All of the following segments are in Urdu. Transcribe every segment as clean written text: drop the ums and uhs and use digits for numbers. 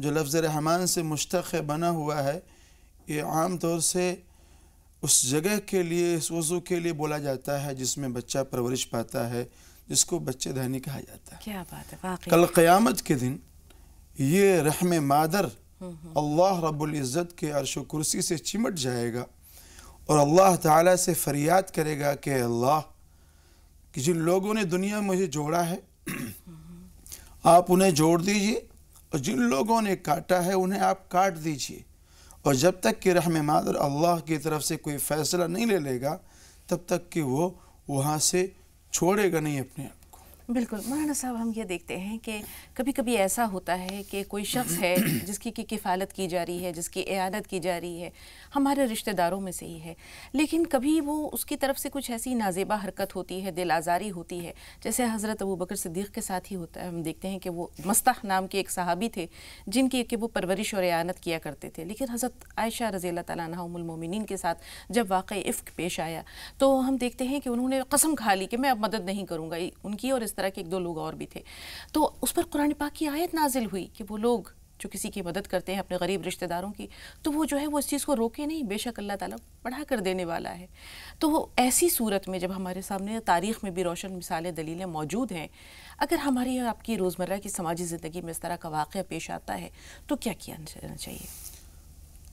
جو لفظ رحمان سے مشتق بنا ہوا ہے، یہ عام طور سے اس جگہ کے لیے، اس وضو کے لیے بولا جاتا ہے جس میں بچہ پرورش پاتا ہے، جس کو بچے دانی کہا جاتا ہے۔ کیا بات ہے، واقعی کل قیامت کے دن یہ رحم مادر اللہ رب العزت کے عرش و کرسی سے چمٹ جائے گا اور اللہ تعالیٰ سے فریاد کرے گا کہ اللہ، کہ جن لوگوں نے دنیا میں مجھے جوڑا ہے آپ انہیں جوڑ دیجئے، اور جن لوگوں نے کاٹا ہے انہیں آپ کاٹ دیجئے، اور جب تک کہ رحم مادر اللہ کی طرف سے کوئی فیصلہ نہیں لے لے گا تب تک کہ وہ وہاں سے چھوڑے گا نہیں اپنے آپ کو۔ بالکل مولانا صاحب، ہم یہ دیکھتے ہیں کہ کبھی کبھی ایسا ہوتا ہے کہ کوئی شخص ہے جس کی کفالت کی جا رہی ہے، جس کی اعانت کی جا رہی ہے، ہمارے رشتہ داروں میں سے ہی ہے، لیکن کبھی وہ اس کی طرف سے کچھ ایسی نازیبہ حرکت ہوتی ہے، دل آزاری ہوتی ہے، جیسے حضرت ابوبکر صدیق کے ساتھ ہی ہوتا ہے۔ ہم دیکھتے ہیں کہ وہ مستح نام کے ایک صحابی تھے جن کی کہ وہ پرورش اور اعانت کیا کرتے تھے، لیکن حضرت عائشہ رضی اللہ تعالیٰ عنہا ام المومنین کے ساتھ جب واقع افک پیش آیا تو ہم دیکھتے ہیں کہ انہوں نے قسم کھا لی کہ میں اب مدد نہیں کروں گا ان کی، اور اس طرح کے ایک دو لوگ اور بھی تھے۔ تو اس پر قرآن پاک کی آیت نازل ہوئی کہ وہ لوگ جو کسی کی مدد کرتے ہیں اپنے غریب رشتہ داروں کی، تو وہ جو ہے وہ اس چیز کو روکے نہیں، بے شک اللہ تعالیٰ بڑھا کر دینے والا ہے۔ تو ایسی صورت میں جب ہمارے سامنے تاریخ میں بھی روشن مثالیں، دلیلیں موجود ہیں، اگر ہماری اور آپ کی روزمرہ کی سماجی زندگی میں اس طرح کا واقعہ پیش آتا ہے تو کیا کیا جانا چاہیے؟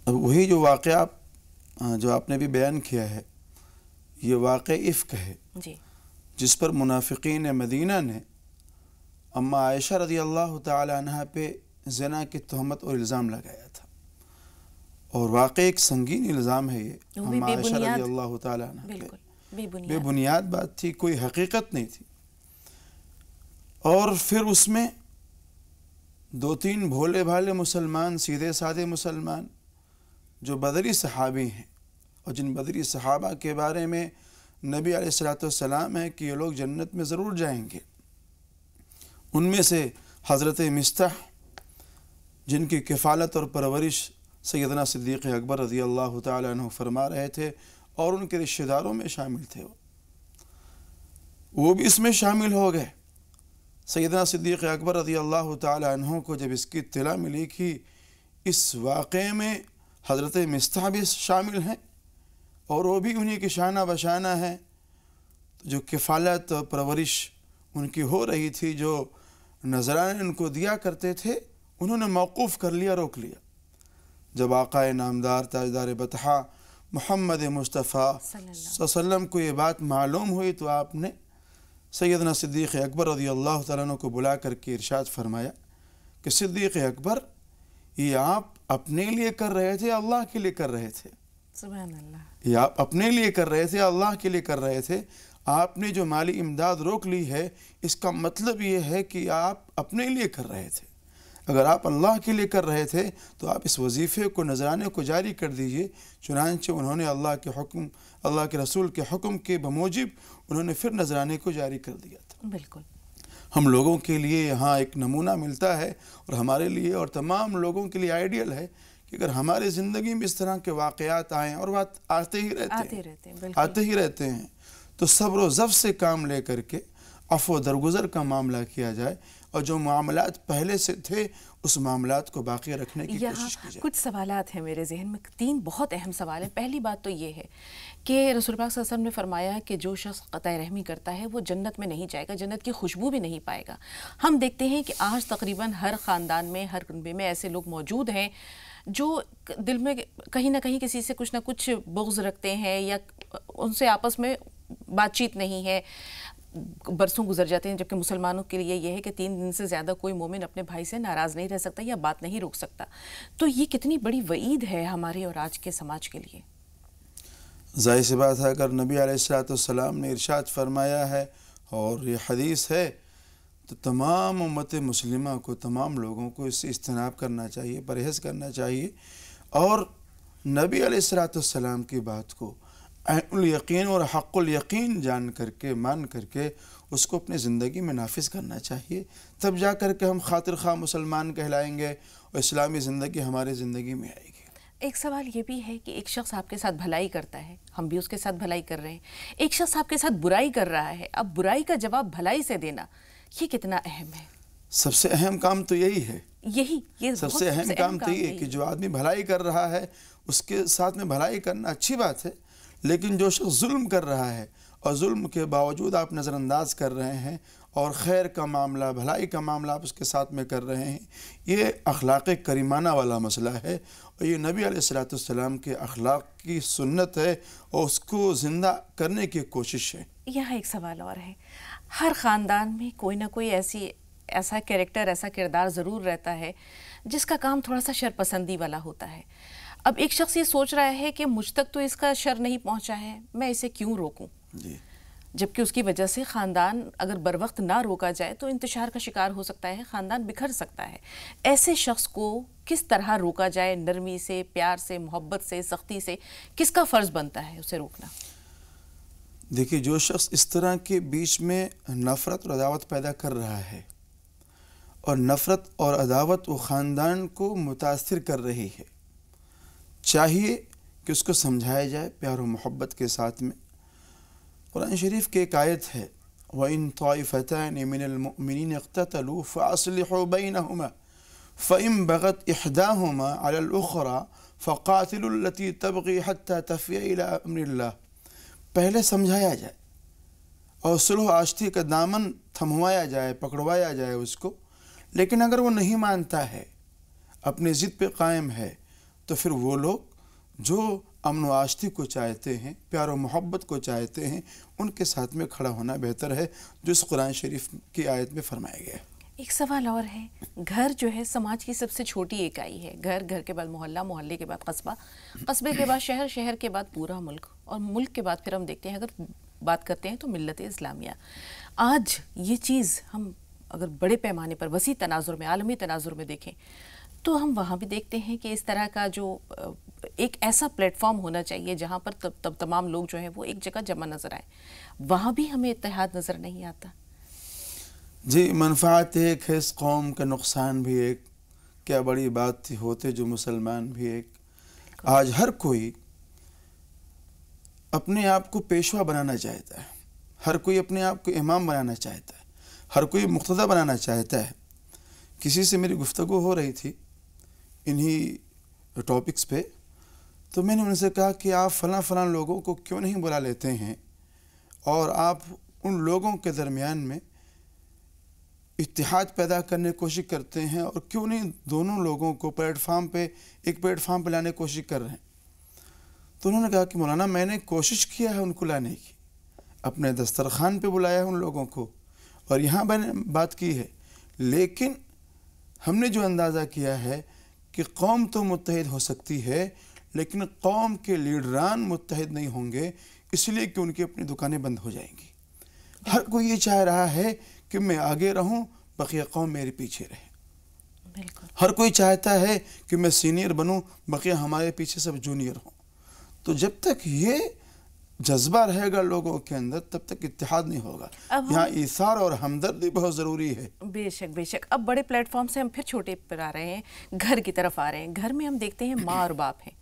اب وہی جو واقعہ جو آپ نے بھی بیان کیا ہے، یہ واقع افک ہے جی، جس پر منافقین مدینہ نے اما عائشہ رضی اللہ تعالی عنہ پہ زنا کی تہمت اور الزام لگایا تھا، اور واقعی ایک سنگین الزام ہے یہ اما عائشہ رضی اللہ تعالی عنہ پہ، بے بنیاد بات تھی، کوئی حقیقت نہیں تھی۔ اور پھر اس میں دو تین بھولے بھالے مسلمان، سیدھے سادے مسلمان جو بدری صحابی ہیں، اور جن بدری صحابہ کے بارے میں نبی علیہ السلام ہے کہ یہ لوگ جنت میں ضرور جائیں گے، ان میں سے حضرت مستح جن کی کفالت اور پرورش سیدنا صدیق اکبر رضی اللہ تعالیٰ عنہ فرما رہے تھے، اور ان کے رشتہ داروں میں شامل تھے، وہ بھی اس میں شامل ہو گئے۔ سیدنا صدیق اکبر رضی اللہ تعالیٰ عنہ کو جب اس کی اطلاع ملی کہ اس واقعے میں حضرت مستح بھی شامل ہیں اور وہ بھی انہی کی شانہ بشانہ ہیں، جو کفالت اور پرورش ان کی ہو رہی تھی، جو نذرانے ان کو دیا کرتے تھے، انہوں نے موقوف کر لیا، روک لیا۔ جب آقا نامدار تاجدار بطحہ محمد مصطفیٰ صلی اللہ علیہ وسلم کو یہ بات معلوم ہوئی تو آپ نے سیدنا صدیق اکبر رضی اللہ تعالیٰ عنہ کو بلا کر کے ارشاد فرمایا کہ صدیق اکبر، یہ آپ اپنے لیے کر رہے تھے، اللہ کے لیے کر رہے تھے؟ سبحان اللہ۔ یہ آپ اپنے لیے کر رہے تھے، اللہ کے لیے کر رہے تھے؟ آپ نے جو مالی امداد روک لی ہے، اس کا مطلب یہ ہے کہ آپ اپنے لیے کر رہے تھے۔ اگر آپ اللہ کے لیے کر رہے تھے تو آپ اس وظیفے کو، نذرانے کو جاری کر دیجئے۔ چنانچہ انہوں نے اللہ کے رسول کے حکم کے بموجب انہوں نے پھر نذرانے کو جاری کر دیا تھا۔ بالکل ہم لوگوں کے لیے یہاں ایک نمونہ ملتا ہے، اور ہمارے لیے اور تمام لوگوں کے لیے آئیڈیل ہے کہ اگر ہمارے زندگی میں اس طرح کے واقعات آئیں، اور آتے ہی رہتے ہیں، تو صبر و ضبط سے کام لے کر کے عفو و درگزر کا معاملہ کیا جائے، اور جو معاملات پہلے سے تھے اس معاملات کو باقی رکھنے کی کوشش کی جائے۔ کچھ سوالات ہیں میرے ذہن میں، 3 بہت اہم سوال ہیں۔ پہلی بات تو یہ ہے کہ رسول پاک صلی اللہ علیہ وسلم نے فرمایا کہ جو شخص قطع رحمی کرتا ہے وہ جنت میں نہیں جائے گا، جنت کی خوشبو بھی نہیں پائے گا۔ ہم دیکھتے ہیں کہ آج تقریباً ہر خاندان میں، ہر کنبے میں ایسے لوگ موجود ہیں جو دل میں کہیں نہ کہیں کسی سے کچھ نہ کچھ بغض رکھتے ہیں، یا ان سے آپس میں بات چیت نہیں ہے، برسوں گزر جاتے ہیں، جبکہ مسلمانوں کے لیے یہ ہے کہ 3 دن سے زیادہ کوئی مومن اپنے بھائی سے ناراض نہیں رہ سکتا یا بات نہیں روک سکتا۔ تو یہ کتنی بڑی وعید ہے ہمارے اور آج کے سماج کے لیے۔ ظاہر سی بات ہے، اگر نبی علیہ السلام نے ارشاد فرمایا ہے اور یہ حدیث ہے تو تمام امت مسلمہ کو، تمام لوگوں کو اس سے اجتناب کرنا چاہیے، پرہیز کرنا چاہیے، اور نبی علیہ السلام کی بات کو عین الیقین اور حق الیقین جان کر کے، مان کر کے اس کو اپنے زندگی میں نافذ کرنا چاہیے۔ تب جا کر کے ہم خاطر خواہ مسلمان کہلائیں گے اور اسلامی زندگی ہمارے زندگی میں آئے گی۔ ایک سوال یہ بھی ہے کہ ایک شخص آپ کے ساتھ بھلائی کرتا ہے، ہم بھی اس کے ساتھ بھلائی کر رہے ہیں، ایک شخص آپ کے ساتھ برائی کر رہا ہے، اب برائی کا جواب بھلائی سے دینا، یہ کتنا اہم ہے؟ سب سے اہم کام تو یہی ہے یہ سب سے اہم کام تو یہ ہے کہ جو آدمی بھلائی کر رہا ہے اس کے ساتھ میں بھلائی کرنا اچھی بات ہے، لیکن جو شخص ظلم کر رہا ہے اور ظلم کے باوجود آپ نظر انداز کر رہے ہیں اور خیر کا معاملہ، بھلائی کا معاملہ آپ اس کے ساتھ میں کر رہے ہیں، یہ اخلاق کریمانہ والا مسئلہ ہے، اور یہ نبی علیہ الصلوۃ والسلام کے اخلاق کی سنت ہے اور اس کو زندہ کرنے کی کوشش ہے۔ یہاں ایک سوال اور ہے، ہر خاندان میں کوئی نہ کوئی ایسا کیریکٹر، ایسا کردار ضرور رہتا ہے جس کا کام تھوڑا سا شرپسندی والا ہوتا ہے۔ اب ایک شخص یہ سوچ رہا ہے کہ مجھ تک تو اس کا شر نہیں پہنچا ہے، میں اسے کیوں روکوں، جبکہ اس کی وجہ سے خاندان اگر بر وقت نہ روکا جائے تو انتشار کا شکار ہو سکتا ہے، خاندان بکھر سکتا ہے۔ ایسے شخص کو کس طرح روکا جائے؟ نرمی سے، پیار سے، محبت سے، سختی سے؟ کس کا فرض بنتا ہے اسے روکنا؟ دیکھیے، جو شخص اس طرح کے بیچ میں نفرت اور عداوت پیدا کر رہا ہے، اور نفرت اور عداوت وہ خاندان کو متاثر کر رہی ہے، چاہیے کہ اس کو سمجھایا جائے پیار و محبت کے ساتھ میں۔ قرآن شریف کی ایک آیت ہے، وَإِن طَائِفَتَانِ مِنَ الْمُؤْمِنِينَ اقْتَتَلُوا فَأَصْلِحُوا بَيْنَهُمَا فَإِن بَغَتْ إِحْدَاهُمَا عَلَى الْأُخْرَى فَقَاتِلُوا الَّتِي تَبْغِي حَتَّى تَفِيَ إِلَىٰ أَمْرِ اللَّهِ، پہلے سمجھایا جائے اور صلح آشتی کا دامن تھموایا جائے، پکڑوایا جائے اس کو، لیکن اگر وہ نہیں مانتا ہے، اپنی ضد پہ قائم ہے، تو پھر وہ لوگ جو امن و آشتی کو چاہتے ہیں، پیار و محبت کو چاہتے ہیں، ان کے ساتھ میں کھڑا ہونا بہتر ہے، جو اس قرآن شریف کی آیت میں فرمایا گیا ہے۔ ایک سوال اور ہے، گھر جو ہے سماج کی سب سے چھوٹی اکائی ہے، گھر کے بعد محلہ، محلے کے بعد قصبہ، قصبے کے بعد شہر، شہر کے بعد پورا ملک، اور ملک کے بعد پھر ہم دیکھتے ہیں اگر بات کرتے ہیں تو ملت اسلامیہ۔ آج یہ چیز ہم اگر بڑے پیمانے پر، وسیع تناظر میں، عالمی تناظر میں دیکھیں تو ہم وہاں بھی دیکھتے ہیں کہ اس طرح کا جو ایک ایسا پلیٹ فارم ہونا چاہیے جہاں پر تمام لوگ جو ہیں وہ ایک جگہ جمع نظر آئیں، وہاں بھی ہمیں اتحاد نظر نہیں آتا۔ جی، منفعت ایک ہے، اس قوم کا نقصان بھی ایک، کیا بڑی بات تھی ہوتے جو مسلمان بھی ایک۔ آج ہر کوئی اپنے آپ کو پیشوا بنانا چاہتا ہے، ہر کوئی اپنے آپ کو امام بنانا چاہتا ہے، ہر کوئی مقتدی بنانا چاہتا ہے۔ کسی سے میری گفتگو ہو رہی تھی انہی ٹاپکس پہ، تو میں نے ان سے کہا کہ آپ فلاں فلاں لوگوں کو کیوں نہیں بلا لیتے ہیں اور آپ ان لوگوں کے درمیان میں اتحاد پیدا کرنے کی کوشش کرتے ہیں، اور کیوں نہیں دونوں لوگوں کو ایک پلیٹ فارم پہ لانے کی کوشش کر رہے ہیں؟ تو انہوں نے کہا کہ مولانا، میں نے کوشش کیا ہے ان کو لانے کی، اپنے دسترخوان پہ بلایا ہے ان لوگوں کو، اور یہاں میں نے بات کی ہے، لیکن ہم نے جو اندازہ کیا ہے کہ قوم تو متحد ہو سکتی ہے، لیکن قوم کے لیڈران متحد نہیں ہوں گے، اس لیے کہ ان کی اپنی دکانیں بند ہو جائیں گی۔ ہر کوئی یہ چاہ رہا ہے کہ میں آگے رہوں، بقیہ قوم میرے پیچھے رہے۔ بالکل، ہر کوئی چاہتا ہے کہ میں سینئر بنوں، بقیہ ہمارے پیچھے سب جونیئر ہوں۔ تو جب تک یہ جذبہ رہے گا لوگوں کے اندر، تب تک اتحاد نہیں ہوگا۔ یہاں ایثار اور ہمدردی بہت ضروری ہے۔ بے شک بے شک۔ اب بڑے پلیٹ فارم سے ہم پھر چھوٹے پر آ رہے ہیں، گھر کی طرف آ رہے ہیں۔ گھر میں ہم دیکھتے ہیں ماں اور باپ ہیں،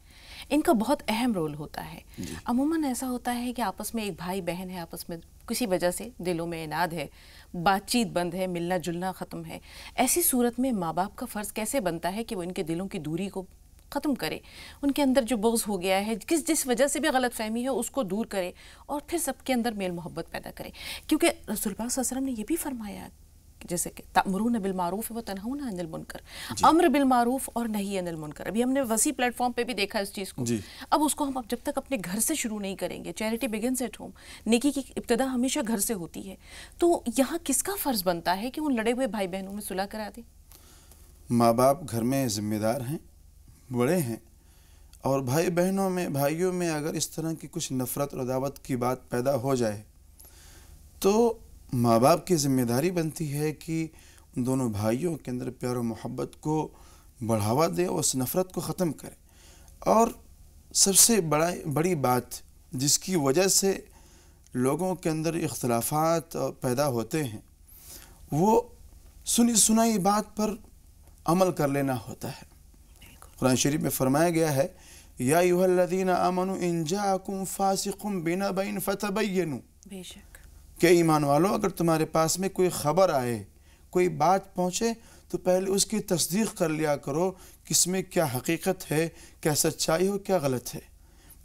ان کا بہت اہم رول ہوتا ہے۔ عموماً ایسا ہوتا ہے کہ آپس میں ایک بھائی بہن ہے، آپس میں کسی وجہ سے دلوں میں اناد ہے، بات چیت بند ہے، ملنا جلنا ختم ہے۔ ایسی صورت میں ماں باپ کا فرض کیسے بنتا ہے کہ وہ ان کے دلوں کی دوری کو ختم کرے، ان کے اندر جو بغض ہو گیا ہے، جس وجہ سے بھی غلط فہمی ہے اس کو دور کرے، اور پھر سب کے اندر میل محبت پیدا کرے؟ کیونکہ رسول پاک صلی اللہ علیہ وسلم نے یہ بھی فرمایا، جیسے کہ تأمرون بالمعروف و تنہون عن المنکر، امر بالمعروف اور نہی عن المنکر۔ ابھی ہم نے وسیع پلیٹ فارم پہ بھی دیکھا اس چیز کو۔ اب اس کو ہم جب تک اپنے گھر سے شروع نہیں کریں گے، چیریٹی بگنز ایٹ ہوم، نیکی کی ابتدا ہمیشہ گھر سے ہوتی ہے، تو یہاں کس کا فرض بنتا ہے کہ ان لڑے ہوئے بھائی بہنوں میں صلح کرا دیں؟ ماں باپ گھر میں ذمہ دار ہیں، بڑے ہیں، اور بھائیوں میں اگر اس طرح کی کچھ نفرت اور عداوت کی بات پیدا ہو جائے تو ماں باپ کی ذمہ داری بنتی ہے کہ ان دونوں بھائیوں کے اندر پیار و محبت کو بڑھاوا دے اور اس نفرت کو ختم کرے۔ اور سب سے بڑی بات جس کی وجہ سے لوگوں کے اندر اختلافات پیدا ہوتے ہیں، وہ سنی سنائی بات پر عمل کر لینا ہوتا ہے۔ قرآن شریف میں فرمایا گیا ہے، یا ایھا الذین آمنوا ان جاءکم فاسق بنبأ فتبینوا، بے شک، کہ ایمان والو، اگر تمہارے پاس میں کوئی خبر آئے، کوئی بات پہنچے، تو پہلے اس کی تصدیق کر لیا کرو کہ اس میں کیا حقیقت ہے، کیا سچائی ہو، کیا غلط ہے۔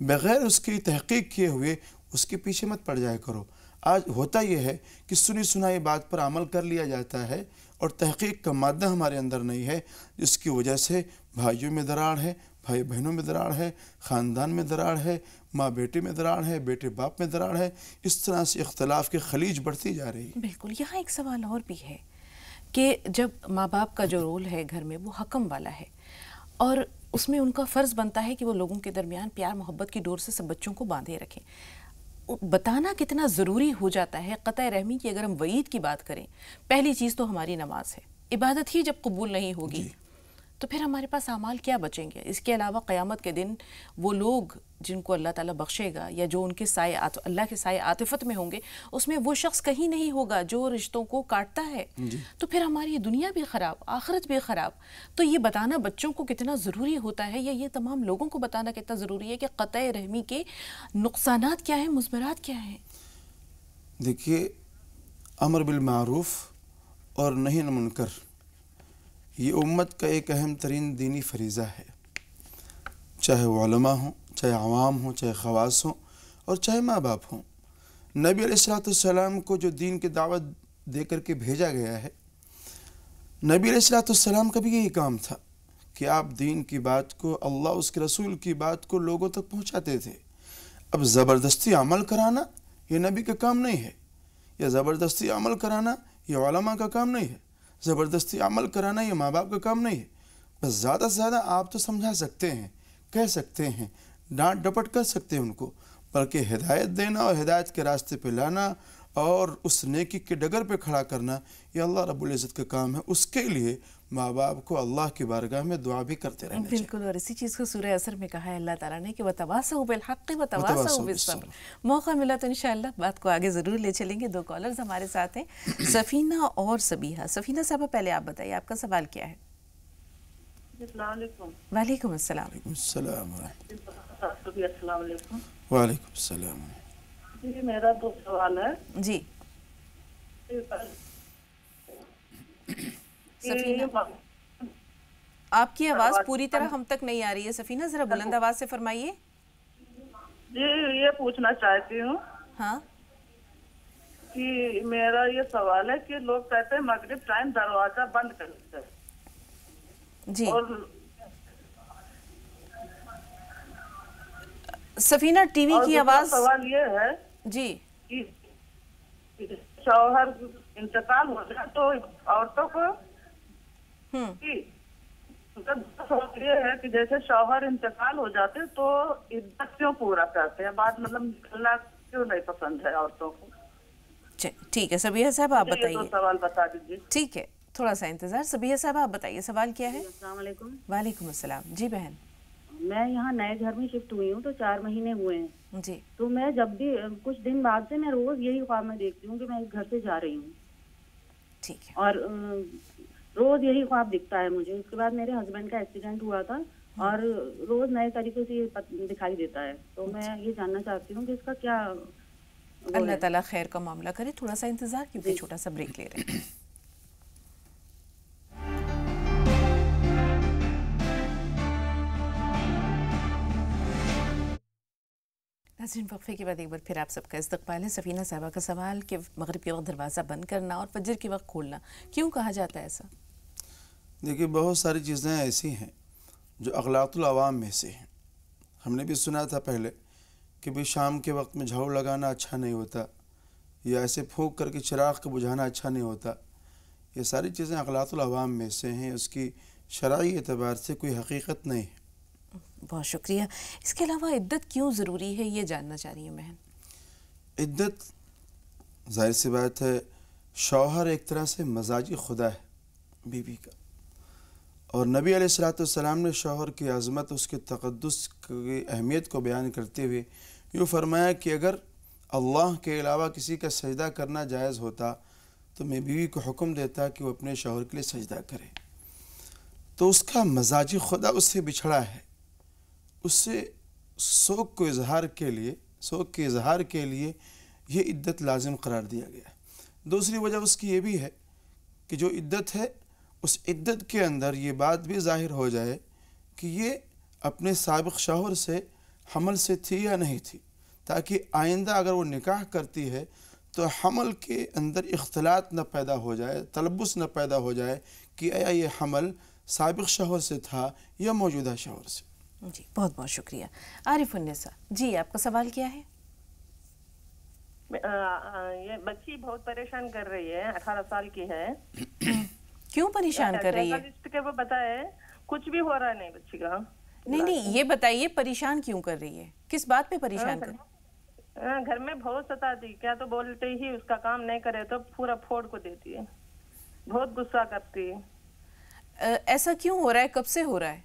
بغیر اس کی تحقیق کیے ہوئے اس کے پیچھے مت پڑ جایا کرو۔ آج ہوتا یہ ہے کہ سنی سنائی بات پر عمل کر لیا جاتا ہے اور تحقیق کا مادہ ہمارے اندر نہیں ہے، جس کی وجہ سے بھائیوں میں دراڑ ہے، بھائی بہنوں میں دراڑ ہے، خاندان میں دراڑ ہے، ماں بیٹے میں دراڑ ہے، بیٹے باپ میں دراڑ ہے، اس طرح سے اختلاف کی خلیج بڑھتی جا رہی ہے۔ بالکل، یہاں ایک سوال اور بھی ہے کہ جب ماں باپ کا جو رول ہے گھر میں وہ حکم والا ہے، اور اس میں ان کا فرض بنتا ہے کہ وہ لوگوں کے درمیان پیار محبت کی ڈور سے سب بچوں کو باندھے رکھیں، بتانا کتنا ضروری ہو جاتا ہے قطع رحمی کی۔ اگر ہم وعید کی بات کریں، پہلی چیز تو ہماری نماز ہے، عبادت ہی جب قبول نہیں ہوگی تو پھر ہمارے پاس اعمال کیا بچیں گے؟ اس کے علاوہ قیامت کے دن وہ لوگ جن کو اللہ تعالیٰ بخشے گا یا جو ان کے سائے اللہ کے سائے عاطفت میں ہوں گے، اس میں وہ شخص کہیں نہیں ہوگا جو رشتوں کو کاٹتا ہے۔ تو پھر ہماری دنیا بھی خراب، آخرت بھی خراب۔ تو یہ بتانا بچوں کو کتنا ضروری ہوتا ہے، یا یہ تمام لوگوں کو بتانا کتنا ضروری ہے کہ قطع رحمی کے نقصانات کیا ہیں، مثمرات کیا ہیں؟ دیکھیے، امر بالمعروف اور نہی عن المنکر یہ امت کا ایک اہم ترین دینی فریضہ ہے، چاہے وہ علماء ہوں، چاہے عوام ہوں، چاہے خواص ہوں، اور چاہے ماں باپ ہوں۔ نبی علیہ السلام کو جو دین کی دعوت دے کر کے بھیجا گیا ہے، نبی علیہ السلام کا بھی یہی کام تھا کہ آپ دین کی بات کو، اللہ اس کے رسول کی بات کو لوگوں تک پہنچاتے تھے۔ اب زبردستی عمل کرانا یہ نبی کا کام نہیں ہے، یا زبردستی عمل کرانا یہ علماء کا کام نہیں ہے، زبردستی عمل کرانا یہ ماں باپ کا کام نہیں ہے۔ بس زیادہ سے زیادہ آپ تو سمجھا سکتے ہیں، کہہ سکتے ہیں، ڈانٹ ڈپٹ کر سکتے ہیں ان کو، بلکہ ہدایت دینا اور ہدایت کے راستے پہ لانا اور اس نیکی کے ڈگر پہ کھڑا کرنا یہ اللہ رب العزت کا کام ہے۔ اس کے لیے ماں باپ کو اللہ کی بارگاہ میں دعا بھی کرتے رہنا چاہیے۔ بالکل، اور اسی چیز کو سورہ اثر میں کہا ہے اللہ تعالیٰ نے کہ وَتَوَاصَوْا بِالْحَقِّ وَتَوَاصَوْا بِالصَّبْرِ۔ موقع ملا تو انشاءاللہ بات کو آگے ضرور لے چلیں گے۔ دو کالرز ہمارے ساتھ ہیں، سفینہ اور سبیحہ۔ سفینہ صاحبہ، پہلے آپ بتائیے آپ کا سوال کیا ہے؟ السلام علیکم۔ وعلیکم السلام۔ السلام السلام علیکم۔ وعلیکم السلام۔ جی، میرا دو سوال ہے۔ جی سفینہ، آپ کی آواز پوری طرح ہم تک نہیں آ رہی ہے سفینہ، ذرا بلند آواز سے فرمائیے۔ جی، یہ پوچھنا چاہتی ہوں ہاں کہ میرا یہ سوال ہے کہ لوگ کہتے ہیں مغرب ٹائم دروازہ بند کر دیتے ہیں، جی اور سفینہ ٹی وی کی آواز۔ سوال یہ ہے جی کہ شوہر انتقال ہو جائے تو عورتوں کو یہ ہے کہ جیسے شوہر انتقال ہو جاتے تو عدت کیوں پورا کرتے ہیں، بات مطلب نکلنا کیوں نہیں پسند ہے عورتوں کو؟ ٹھیک ہے سبیحہ صاحب آپ بتائیے۔ یہ سوال بتا دیجیے۔ ٹھیک ہے، تھوڑا سا انتظار۔ سبیحہ صاحب آپ بتائیے سوال کیا ہے؟ السلام علیکم۔ وعلیکم السلام۔ جی بہن۔ میں یہاں نئے گھر میں شفٹ ہوئی ہوں تو 4 مہینے ہوئے ہیں۔ جی تو میں جب بھی کچھ دن بعد سے میں روز یہی خواب میں دیکھتی ہوں کہ میں اس گھر سے جا رہی ہوں، ٹھیک ہے۔ اور روز یہی خواب دکھتا ہے مجھے۔ اس کے بعد میرے ہسبینڈ کا ایکسیڈنٹ ہوا تھا اور روز نئے طریقے سے یہ دکھائی دیتا ہے۔ تو میں یہ جاننا چاہتی ہوں کہ اس کا کیا اللہ تعالیٰ خیر کا معاملہ کرے۔ تھوڑا سا انتظار کیونکہ چھوٹا سا بریک لے رہے ہیں۔ ناظرین، وقفے کے بعد ایک بار پھر آپ سب کا استقبال ہے۔ سفینہ صاحبہ کا سوال کہ مغرب کے وقت دروازہ بند کرنا اور فجر کے وقت کھولنا کیوں کہا جاتا ہے ایسا؟ دیکھیے، بہت ساری چیزیں ایسی ہیں جو اغلاط العوام میں سے ہیں۔ ہم نے بھی سنا تھا پہلے کہ بھی شام کے وقت میں جھاڑو لگانا اچھا نہیں ہوتا، یا ایسے پھونک کر کے چراغ کو بجھانا اچھا نہیں ہوتا۔ یہ ساری چیزیں اغلاط العوام میں سے ہیں، اس کی شرعی اعتبار سے کوئی حقیقت نہیں ہے۔ بہت شکریہ۔ اس کے علاوہ عدت کیوں ضروری ہے یہ جاننا چاہ رہی ہوں بہن۔ عدت ظاہر سی بات ہے، شوہر ایک طرح سے مزاجی خدا ہے بیوی کا، اور نبی علیہ السلام نے شوہر کی عظمت، اس کے تقدس کی اہمیت کو بیان کرتے ہوئے یوں فرمایا کہ اگر اللہ کے علاوہ کسی کا سجدہ کرنا جائز ہوتا تو میں بیوی کو حکم دیتا کہ وہ اپنے شوہر کے لیے سجدہ کرے۔ تو اس کا مزاجی خدا اس سے بچھڑا ہے، اس سے سوگ کے اظہار کے لیے یہ عدت لازم قرار دیا گیا ہے۔ دوسری وجہ اس کی یہ بھی ہے کہ جو عدت ہے اس عدت کے اندر یہ بات بھی ظاہر ہو جائے کہ یہ اپنے سابق شوہر سے حمل سے تھی یا نہیں تھی، تاکہ آئندہ اگر وہ نکاح کرتی ہے تو حمل کے اندر اختلاط نہ پیدا ہو جائے، تلبس نہ پیدا ہو جائے کہ آیا یہ حمل سابق شوہر سے تھا یا موجودہ شوہر سے۔ جی بہت بہت شکریہ۔ عارف النساء جی آپ کا سوال کیا ہے؟ یہ بچی بہت پریشان کر رہی ہے، 18 سال کی ہے۔ کیوں پریشان کر رہی ہے؟ لسٹ کے وہ بتائے کچھ بھی ہو رہا نہیں بچی کا۔ نہیں یہ بتائیے پریشان کیوں کر رہی ہے، کس بات پہ پریشان کر؟ گھر میں بہت ستاتی، کیا تو بولتے ہی اس کا کام نہیں کرے تو پورا پھوڑ کو دیتی ہے، بہت غصہ کرتی ہے۔ ایسا کیوں ہو رہا ہے، کب سے ہو رہا ہے؟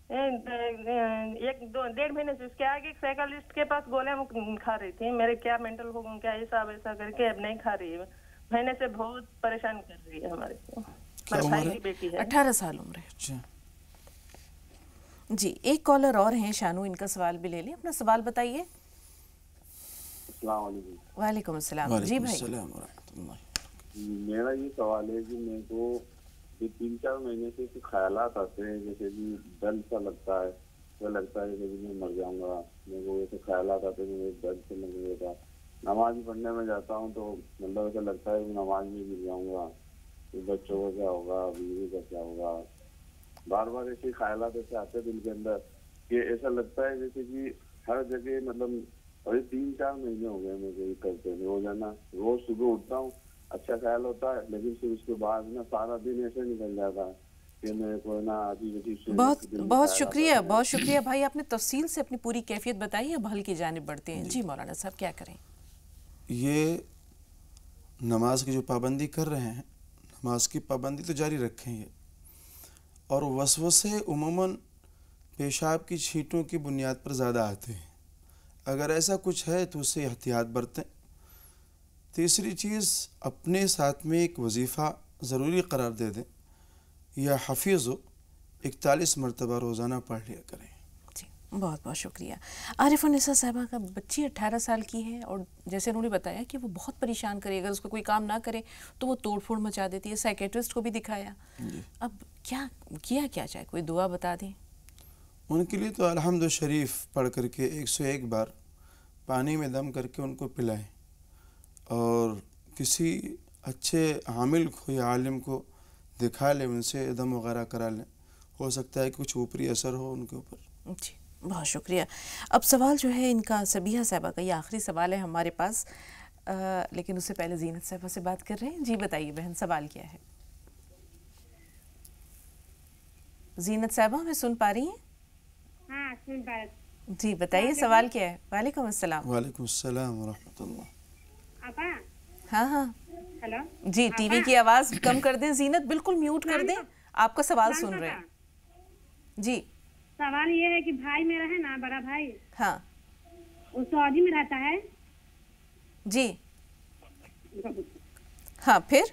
1-1.5 مہینے سے۔ اس کے آگے ایک سائیکلسٹ کے پاس گولیاں کھا رہی تھی، میرے کیا مینٹل ہو گیا، کیا حساب ایسا کر کے اب نہیں کھا رہی ہے، مہینے سے بہت پریشان کر رہی ہے ہمارے کو۔ میرے بھائی کی بیٹی ہے، 18 سال عمر ہے۔ جی ایک کالر اور ہیں شانو، ان کا سوال بھی لے لیں، اپنا سوال بتائیے۔ السلام علیکم۔ وعلیکم السلام۔ جی بھائی السلام ورحمۃ اللہ۔ میرا یہ سوال ہے کہ میرے کو یہ 3-4 مہینے سے کچھ خیالات آتے ہیں، جیسے کہ ڈر سا لگتا ہے، تو لگتا ہے کہ میں مر جاؤں گا، میرے کو ایسے خیالات آتے ہیں کہ میرے ڈر سے مر گیا تھا۔ نماز پڑھنے میں جاتا ہوں تو مطلب ایسا لگتا ہے کہ نماز میں گر جاؤں گا، کہ بچوں کا کیا ہوگا، بیوی کا کیا ہوگا، بار بار ایسے خیالات ایسے آتے ہیں دل کے اندر کہ ایسا لگتا ہے جیسے کہ ہر جگہ مطلب۔ اور یہ 3-4 مہینے ہو گئے مجھے یہ کرتے ہیں، روزانہ روز صبح اٹھتا ہوں اچھا خیال ہوتا ہے، لیکن پھر اس کے بعد نا سارا دن ایسے نکل جاتا ہے کہ میرے کو نا بہت شکریہ، بہت شکریہ بھائی، آپ نے تفصیل سے اپنی پوری کیفیت بتائی، اب حل کی جانب بڑھتے ہیں۔ جی مولانا صاحب کیا کریں؟ یہ نماز کی جو پابندی کر رہے ہیں، نماز کی پابندی تو جاری رکھیں یہ، اور وسوسے عموماً پیشاب کی چھینٹوں کی بنیاد پر زیادہ آتے ہیں، اگر ایسا کچھ ہے تو اس سے احتیاط برتیں۔ تیسری چیز، اپنے ساتھ میں ایک وظیفہ ضروری قرار دے دیں، یا حفیظ ہو 41 مرتبہ روزانہ پڑھ لیا کریں۔ جی بہت بہت شکریہ۔ عارف النساء صاحبہ کا بچی 18 سال کی ہے، اور جیسے انہوں نے بتایا کہ وہ بہت پریشان کرے، اگر اس کو کوئی کام نہ کرے تو وہ توڑ پھوڑ مچا دیتی ہے، سائیکیٹرسٹ کو بھی دکھایا، اب کیا کیا جائے، کوئی دعا بتا دیں؟ ان کے لیے تو الحمد شریف پڑھ کر کے 101 بار پانی میں دم کر کے ان کو پلائیں، اور کسی اچھے عامل کو یا عالم کو دکھا لیں، ان سے دم وغیرہ کرا لیں، ہو سکتا ہے کہ کچھ اوپری اثر ہو ان کے اوپر۔ جی بہت شکریہ۔ اب سوال جو ہے ان کا سبیحہ صاحبہ کا، یہ آخری سوال ہے ہمارے پاس، لیکن اس سے پہلے زینت صاحبہ سے بات کر رہے ہیں۔ جی بتائیے بہن، سوال کیا ہے؟ زینت صاحبہ ہمیں سن پا رہی ہیں؟ ہاں سن پا رہی۔ جی بتائیے سوال کیا ہے؟ وعلیکم السلام۔ وعلیکم السلام ورحمۃ اللہ۔ آپا ہاں ہیلو جی ٹی وی کی آواز کم کر دیں زینت، بالکل میوٹ کر دیں، آپ کا سوال سن رہے ہیں۔ جی سوال یہ ہے کہ بھائی میرا ہے نا، بڑا بھائی، ہاں وہ سعودی میں رہتا ہے۔ جی ہاں، پھر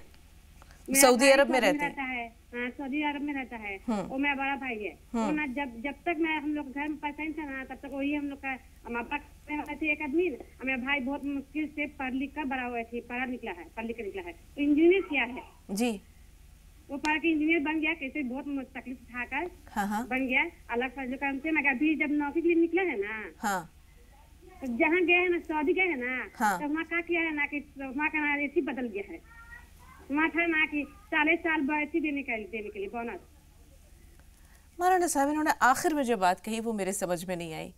سعودی عرب میں رہتے ہیں؟ ہاں سعودی عرب میں رہتا ہے، وہ میرا بڑا بھائی ہے۔ وہ نا جب تک میں ہم لوگ گھر میں پیسہ نہیں تھا نا، تب تک وہی ہم لوگ کا تھے ایک آدمی، میرا بھائی بہت مشکل سے پڑھ لکھ کر بڑا ہوا تھی، پڑھ لکھ کر نکلا ہے، انجینئر کیا ہے جی، وہ پڑھ کے انجینئر بن گیا، کیسے بہت تکلیف اٹھا کر بن گیا، الگ فضل کرم سے۔ مگر ابھی جب نوکری کے لیے نکلا ہے نا، تو جہاں گئے ہیں نا، سعودی گئے ہیں نا، تو وہاں کا کیا ہے نا کہ وہاں کا ایسی بدل گیا ہے، وہاں تھا نا کہ 40 سال بیٹھی دینے کے لیے بونس۔ مولانا صاحب انہوں نے آخر میں جو بات کہی وہ میرے سمجھ میں نہیں آئی۔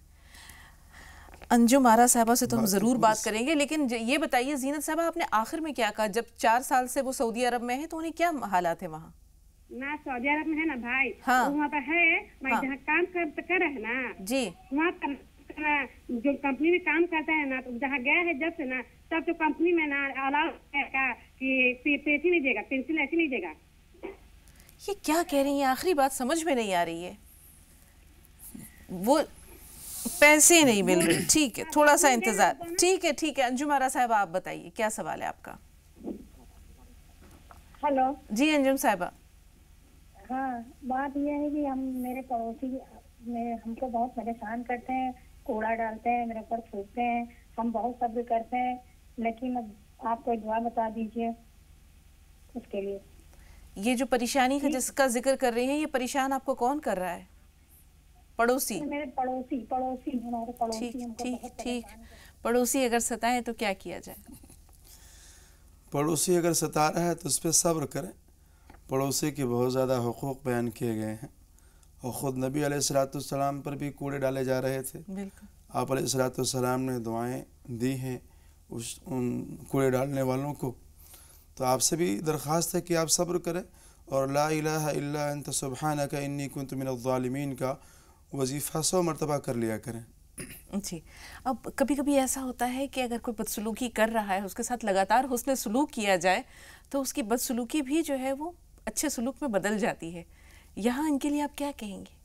انجم آرا صاحبہ سے تو ہم ضرور بات کریں گے، لیکن یہ بتائیے زینت صاحبہ آپ نے آخر میں کیا کہا؟ جب 4 سال سے وہ سعودی عرب میں ہیں تو انہیں کیا حالات ہیں وہاں؟ نا سعودی عرب میں ہے نا بھائی، وہاں پر ہے، میں جہاں کام کر رہے ہیں نا، جی وہاں جو کمپنی میں کام کرتا ہے نا، تو جہاں گیا ہے جب سے نا، تب تو کمپنی میں نا الاؤ ہے کہ پیسے نہیں دے گا، پینسل ایسے نہیں دے گا۔ یہ کیا کہہ رہی ہیں؟ آخری بات سمجھ میں نہیں آ رہی ہے، وہ پیسے نہیں مل رہے۔ ٹھیک ہے، تھوڑا سا انتظار۔ ٹھیک ہے انجم آرا صاحبہ آپ بتائیے کیا سوال ہے آپ کا؟ ہلو جی انجم صاحبہ۔ ہاں بات یہ ہے کہ میرے پڑوسی ہم کو بہت پریشان کرتے ہیں، کوڑا ڈالتے ہیں میرے اوپر، پھینکتے ہیں، ہم بہت صبر کرتے ہیں، لیکن اب آپ کوئی دعا بتا دیجیے اس کے لیے۔ یہ جو پریشانی کا جس کا ذکر کر رہی ہیں، یہ پریشان آپ کو کون کر رہا ہے؟ پڑوسی؟ میرے پڑوسی ہمارے پڑوسی ہم کو بہت ٹھیک. پڑوسی اگر ستائیں تو کیا کیا جائے؟ پڑوسی اگر ستا رہا ہے تو اس پہ صبر کریں. پڑوسی کے بہت زیادہ حقوق بیان کیے گئے ہیں، اور خود نبی علیہ الصلوۃ والسلام پر بھی کوڑے ڈالے جا رہے تھے. بالکل. آپ علیہ الصلوۃ والسلام نے دعائیں دی ہیں ان کوڑے ڈالنے والوں کو. تو آپ سے بھی درخواست ہے کہ آپ صبر کریں اور لا الہ الا انت سبحانک انی کنت من الظالمین کا وظیفہ 100 مرتبہ کر لیا کریں. جی. اب کبھی کبھی ایسا ہوتا ہے کہ اگر کوئی بدسلوکی کر رہا ہے، اس کے ساتھ لگاتار حسن سلوک کیا جائے تو اس کی بدسلوکی بھی جو ہے وہ اچھے سلوک میں بدل جاتی ہے. یہاں ان کے لیے آپ کیا کہیں گے؟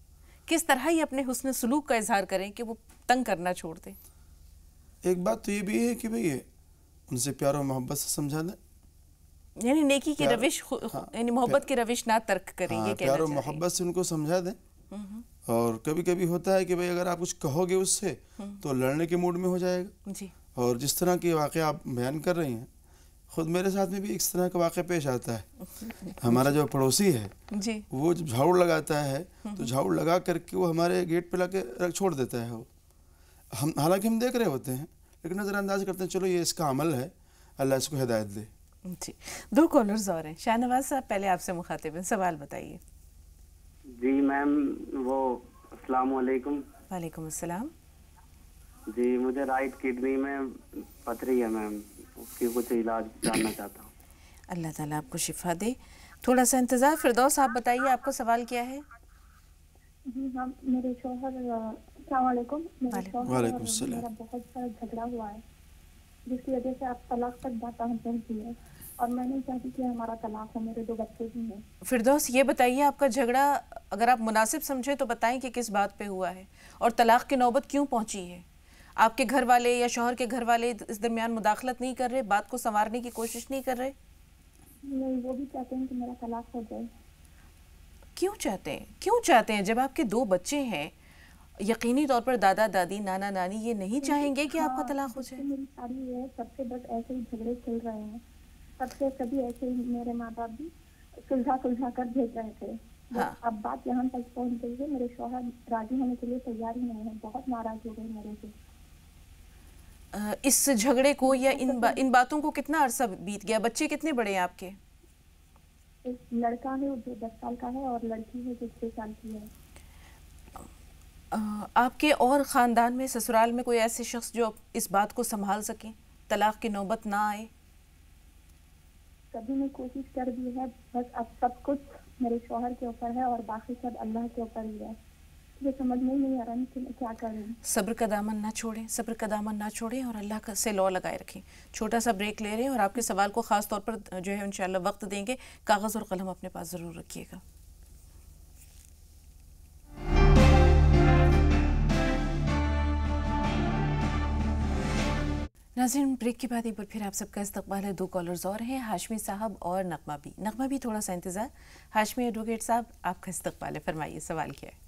کس طرح ہی اپنے حسن سلوک کا اظہار کریں کہ وہ تنگ کرنا چھوڑ دیں؟ ایک بات تو یہ بھی ہے کہ بھئی ان سے پیار و محبت سے سمجھا دیں، یعنی نیکی کی روش، یعنی محبت کی روش نہ ترک کریں. یہ کہنا پیار و محبت سے ان کو سمجھا دیں. اور کبھی کبھی ہوتا ہے کہ بھئی اگر آپ کچھ کہو گے اس سے تو لڑنے کے موڈ میں ہو جائے گا. جی. اور جس طرح کے واقعہ آپ بیان کر رہی ہیں، خود میرے ساتھ میں بھی اس طرح کا واقعہ پیش آتا ہے. ہمارا جو پڑوسی ہے جی، وہ جب جھاڑو لگاتا ہے تو جھاڑو لگا کر کے وہ ہمارے گیٹ پہ لا کے چھوڑ دیتا ہے. وہ حالانکہ ہم دیکھ رہے ہوتے ہیں لیکن نظر انداز کرتے ہیں چلو یہ اس کا عمل ہے، اللہ اس کو ہدایت دے. جی. 2 کالرز اور ہیں. شاہ نواز صاحب پہلے آپ سے مخاطب ہیں، سوال بتائیے. جی میم، وہ السلام علیکم. وعلیکم السلام. جی مجھے رائٹ کڈنی میں پتھری ہے میم، اس کی کچھ علاج جاننا چاہتا ہوں. اللہ تعالیٰ آپ کو شفا دے. تھوڑا سا انتظار. فردوس آپ بتائیے آپ کا سوال کیا ہے؟ جی ہاں، میرے شوہر، السلام علیکم. وعلیکم السلام. میرا بہت سارا جھگڑا ہوا ہے جس کی وجہ سے آپ طلاق تک بات پہنچی ہے، اور میں نہیں چاہتی کہ ہمارا طلاق ہو. میرے 2 بچے بھی ہیں. فردوس یہ بتائیے آپ کا جھگڑا اگر آپ مناسب سمجھیں تو بتائیں کہ کس بات پہ ہوا ہے اور طلاق کی نوبت کیوں پہنچی ہے؟ آپ کے گھر والے یا شوہر کے گھر والے اس درمیان مداخلت نہیں کر رہے، بات کو سنوارنے کی کوشش نہیں کر رہے؟ نہیں، وہ بھی چاہتے ہیں کہ میرا طلاق ہو جائے. کیوں چاہتے ہیں جب آپ کے 2 بچے ہیں؟ یقینی طور پر دادا دادی نانا نانی یہ نہیں چاہیں گے کہ آپ کا طلاق ہو جائے. میری ساری ہے، سب سے بس ایسے ہی جھگڑے چل رہے ہیں. سب سے کبھی ایسے ہی میرے ماں باپ بھی سلجھا کر بھیج رہے تھے. اب بات یہاں تک پہنچ گئی ہے، میرے شوہر راضی ہونے کے لیے تیار ہی نہیں ہے. بہت ناراض ہو گئے میرے سے. اس جھگڑے کو یا ان باتوں کو کتنا عرصہ بیت گیا؟ بچے کتنے بڑے ہیں آپ کے؟ ایک لڑکا ہے جو 10 سال کا ہے اور لڑکی ہے جو 6 سال کی ہے. آپ کے اور خاندان میں، سسرال میں کوئی ایسے شخص جو اس بات کو سنبھال سکیں، طلاق کی نوبت نہ آئے؟ کبھی میں کوشش کر دی ہے، بس اب سب کچھ میرے شوہر کے اوپر ہے اور باقی سب اللہ کے اوپر ہی ہے. یہ سمجھ میں نہیں آ رہا کہ میں کیا کروں. صبر کا دامن نہ چھوڑیں اور اللہ سے لو لگائے رکھیں. چھوٹا سا بریک لے رہے ہیں اور آپ کے سوال کو خاص طور پر جو ہے انشاءاللہ وقت دیں گے. کاغذ اور قلم اپنے پاس ضرور رکھیے گا. ناظرین، بریک کے بعد ایک بار پھر آپ سب کا استقبال ہے. 2 کالرز اور ہیں، ہاشمی صاحب اور نغمہ بھی. تھوڑا سا انتظار. ہاشمی ایڈوکیٹ صاحب، آپ کا استقبال ہے. فرمائیے سوال کیا ہے؟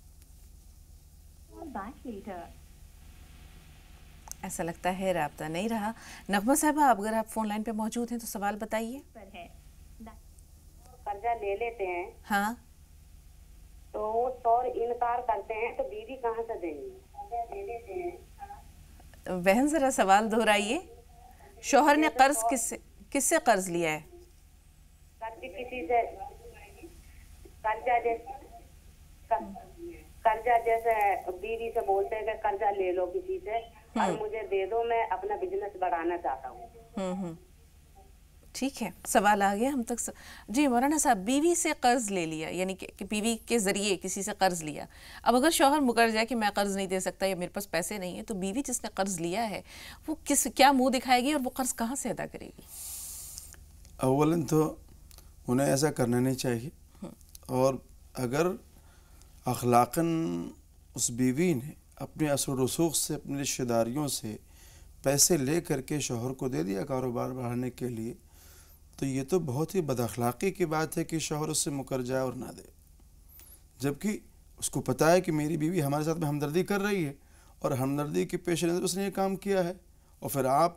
ایسا لگتا ہے رابطہ نہیں رہا. نغمہ صاحبہ، اگر آپ فون لائن پہ موجود ہیں تو سوال بتائیے. قرضہ لے لیتے ہیں ہاں تو وہ شوہر انکار کرتے ہیں تو بیوی کہاں سے دیں گے؟ بہن ذرا سوال دہرائیے. شوہر نے قرض کس سے قرض لیا ہے؟ کسی سے قرضہ جیسے بیوی سے بولتے ہیں کہ قرضہ لے لو کسی سے اور مجھے دے دو، میں اپنا بزنس بڑھانا چاہتا ہوں. ٹھیک ہے، سوال آ گیا ہم تک. جی مولانا صاحب، بیوی سے قرض لے لیا، یعنی کہ بیوی کے ذریعے کسی سے قرض لیا. اب اگر شوہر مکر جائے کہ میں قرض نہیں دے سکتا یا میرے پاس پیسے نہیں ہیں، تو بیوی جس نے قرض لیا ہے وہ کیا منہ دکھائے گی اور وہ قرض کہاں سے ادا کرے گی؟ اولاً تو انہیں ایسا کرنا نہیں چاہیے. اور اگر اخلاقاً اس بیوی نے اپنے اثر و رسوخ سے، اپنے رشتہ داریوں سے پیسے لے کر کے شوہر کو دے دیا کاروبار بڑھانے کے لیے، تو یہ تو بہت ہی بد اخلاقی کی بات ہے کہ شوہر اس سے مکر جائے اور نہ دے. جبکہ اس کو پتہ ہے کہ میری بیوی ہمارے ساتھ میں ہمدردی کر رہی ہے اور ہمدردی کے پیش نظر اس نے یہ کام کیا ہے، اور پھر آپ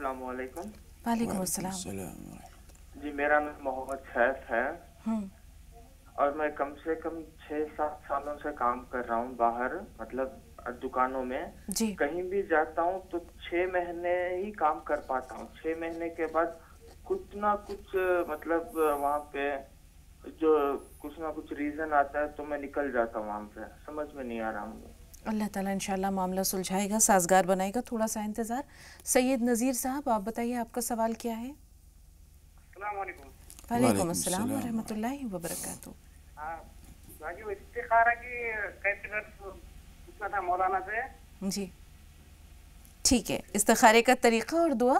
السلام علیکم. وعلیکم السلام. جی میرا نام محمد سیف ہے اور میں کم سے کم 6-7 سالوں سے کام کر رہا ہوں باہر، مطلب دکانوں میں. کہیں بھی جاتا ہوں تو 6 مہینے ہی کام کر پاتا ہوں. 6 مہینے کے بعد کچھ نہ کچھ مطلب وہاں پہ جو کچھ نہ کچھ ریزن آتا ہے تو میں نکل جاتا ہوں وہاں سے. سمجھ میں نہیں آ رہا مجھے. اللہ تعالیٰ انشاءاللہ معاملہ سلجھائے گا، سازگار بنائے گا. تھوڑا سا انتظار. سید نذیر صاحب آپ بتائیے آپ کا سوال کیا ہے؟ السلام علیکم. وعلیکم السلام ورحمۃ اللہ وبرکاتہ. باقی وہ استخارہ کی کیفیت پوچھنا تھا مولانا سے. جی ٹھیک ہے. استخارے کا طریقہ اور دعا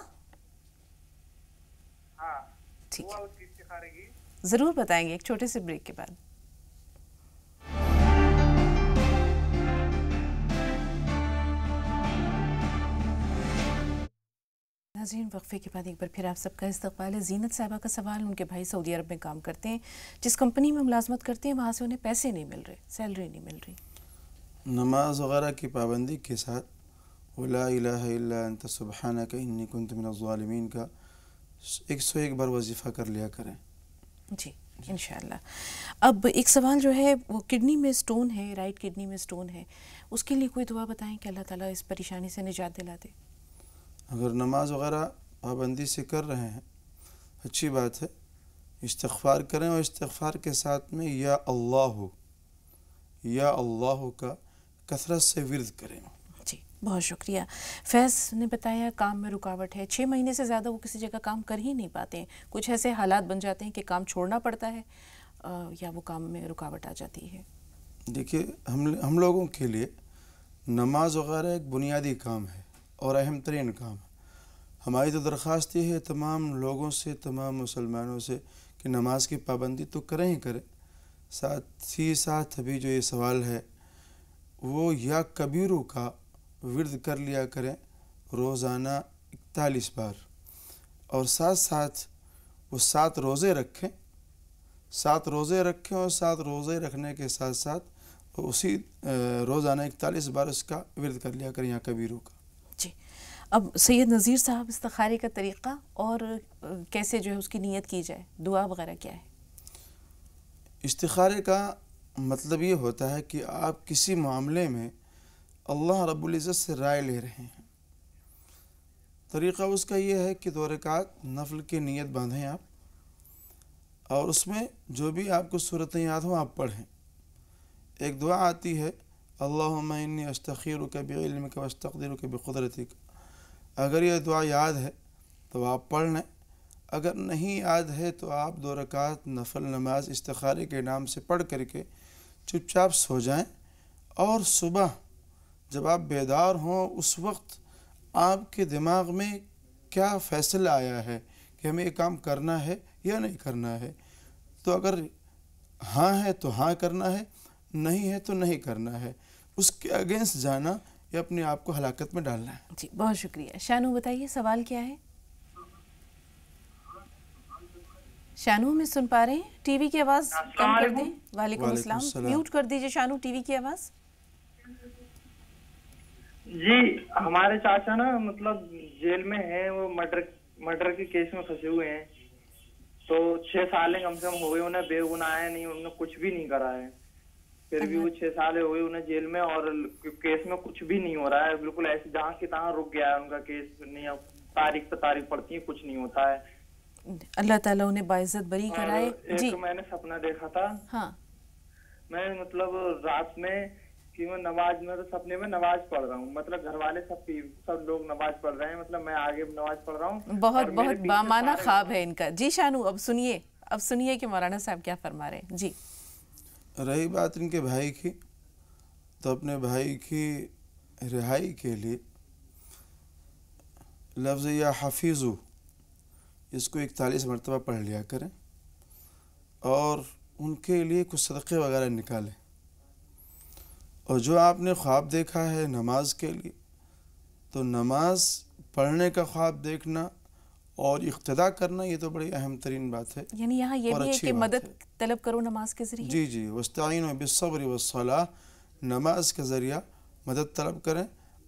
ٹھیک ہے ضرور بتائیں گے ایک چھوٹے سے بریک کے بعد. ناظرین وقفے کے بعد ایک بار پھر آپ سب کا استقبال ہے. زینت صاحبہ کا سوال، ان کے بھائی سعودی عرب میں کام کرتے ہیں، جس کمپنی میں ملازمت کرتے ہیں وہاں سے انہیں پیسے نہیں مل رہے، سیلری نہیں مل رہی. نماز وغیرہ کی پابندی کے ساتھ لا الہ الا انت سبحانک انی کنت من الظالمین کا 101 بار وظیفہ کر لیا کریں. جی انشاءاللہ. اب ایک سوال جو ہے وہ کڈنی میں سٹون ہے، رائٹ کڈنی میں سٹون ہے، اس کے لیے کوئی دعا بتائیں کہ اللہ تعالیٰ اس پریشانی سے نجات دلا دے. اگر نماز وغیرہ پابندی سے کر رہے ہیں اچھی بات ہے، استغفار کریں اور استغفار کے ساتھ میں یا اللہ کا کثرت سے ورد کریں. جی بہت شکریہ. فیض نے بتایا کام میں رکاوٹ ہے، 6 مہینے سے زیادہ وہ کسی جگہ کام کر ہی نہیں پاتے ہیں. کچھ ایسے حالات بن جاتے ہیں کہ کام چھوڑنا پڑتا ہے یا وہ کام میں رکاوٹ آ جاتی ہے. دیکھیے ہم لوگوں کے لیے نماز وغیرہ ایک بنیادی کام ہے اور اہم ترین کام ہے. ہماری تو درخواست یہ ہے تمام لوگوں سے، تمام مسلمانوں سے کہ نماز کی پابندی تو کریں ہی کریں، ساتھ ہی ساتھ ابھی جو یہ سوال ہے وہ یا کبیروں کا ورد کر لیا کریں روزانہ 41 بار، اور ساتھ ساتھ وہ 7 روزے رکھیں. 7 روزے رکھیں اور 7 روزے رکھنے کے ساتھ ساتھ اسی روزانہ 41 بار اس کا ورد کر لیا کریں یا کبیروں کا. جی اب سید نذیر صاحب استخارے کا طریقہ اور کیسے جو ہے اس کی نیت کی جائے، دعا وغیرہ کیا ہے؟ استخارے کا مطلب یہ ہوتا ہے کہ آپ کسی معاملے میں اللہ رب العزت سے رائے لے رہے ہیں. طریقہ اس کا یہ ہے کہ 2 رکعت نفل کی نیت باندھیں آپ، اور اس میں جو بھی آپ کو صورتیں یاد ہوں آپ پڑھیں. ایک دعا آتی ہے اللہم انی استخیرک بعلمک واستقدرک بقدرتک. اگر یہ دعا یاد ہے تو آپ پڑھ لیں، اگر نہیں یاد ہے تو آپ 2 رکعت نفل نماز استخارے کے نام سے پڑھ کر کے چپ چاپ سو جائیں، اور صبح جب آپ بیدار ہوں اس وقت آپ کے دماغ میں کیا فیصلہ آیا ہے کہ ہمیں یہ کام کرنا ہے یا نہیں کرنا ہے. تو اگر ہاں ہے تو ہاں کرنا ہے، نہیں ہے تو نہیں کرنا ہے. اس کے اگینسٹ جانا یا اپنے آپ کو ہلاکت میں ڈالنا ہے. جی بہت شکریہ. شانو بتائیے سوال کیا ہے؟ شانو میں سن پا رہے ہیں؟ ٹی وی کی آواز کم کر دیں. وعلیکم السلام. میوٹ کر دیجئے شانو ٹی وی کی آواز. جی ہمارے چاچا نا مطلب جیل میں ہیں، وہ مرڈر کے کیس میں پھنسے ہوئے ہیں. تو 6 سال کم سے کم ہو گئے انہیں، بے گناہ ہے نہیں، انہوں نے کچھ بھی نہیں کرا ہے. پھر بھی وہ 6 سال ہوئے انہیں جیل میں، اور کیس میں کچھ بھی نہیں ہو رہا ہے. بالکل ایسے جہاں کی تہاں رک گیا ہے ان کا کیس. نہیں تاریخ پہ تاریخ پڑتی ہے، کچھ نہیں ہوتا ہے. اللہ تعالیٰ انہیں باعزت بری کرائے. ایک میں نے سپنا دیکھا تھا. ہاں میں مطلب رات میں کہ میں نماز میں سپنے میں نماز پڑھ رہا ہوں، مطلب گھر والے سب لوگ نماز پڑھ رہے ہیں، مطلب میں آگے نماز پڑھ رہا ہوں. بہت بہت بامانہ خواب ہے ان کا. جی شانو اب سنیے کہ مولانا صاحب کیا فرما رہے ہیں. جی رہی بات ان کے بھائی کی، تو اپنے بھائی کی رہائی کے لیے لفظ یا حفیظو اس کو 41 مرتبہ پڑھ لیا کریں، اور ان کے لیے کچھ صدقے وغیرہ نکالیں. اور جو آپ نے خواب دیکھا ہے نماز کے لیے، تو نماز پڑھنے کا خواب دیکھنا اور اقتداء کرنا یہ تو بڑی اہم ترین بات ہے. یعنی یہاں یہ بھی ہے کہ مدد طلب کرو نماز کے ذریعے. جی وَاسْتَعِينُوا بِالصَّبْرِ وَالصَّلَاةِ، نماز کے ذریعہ مدد طلب کریں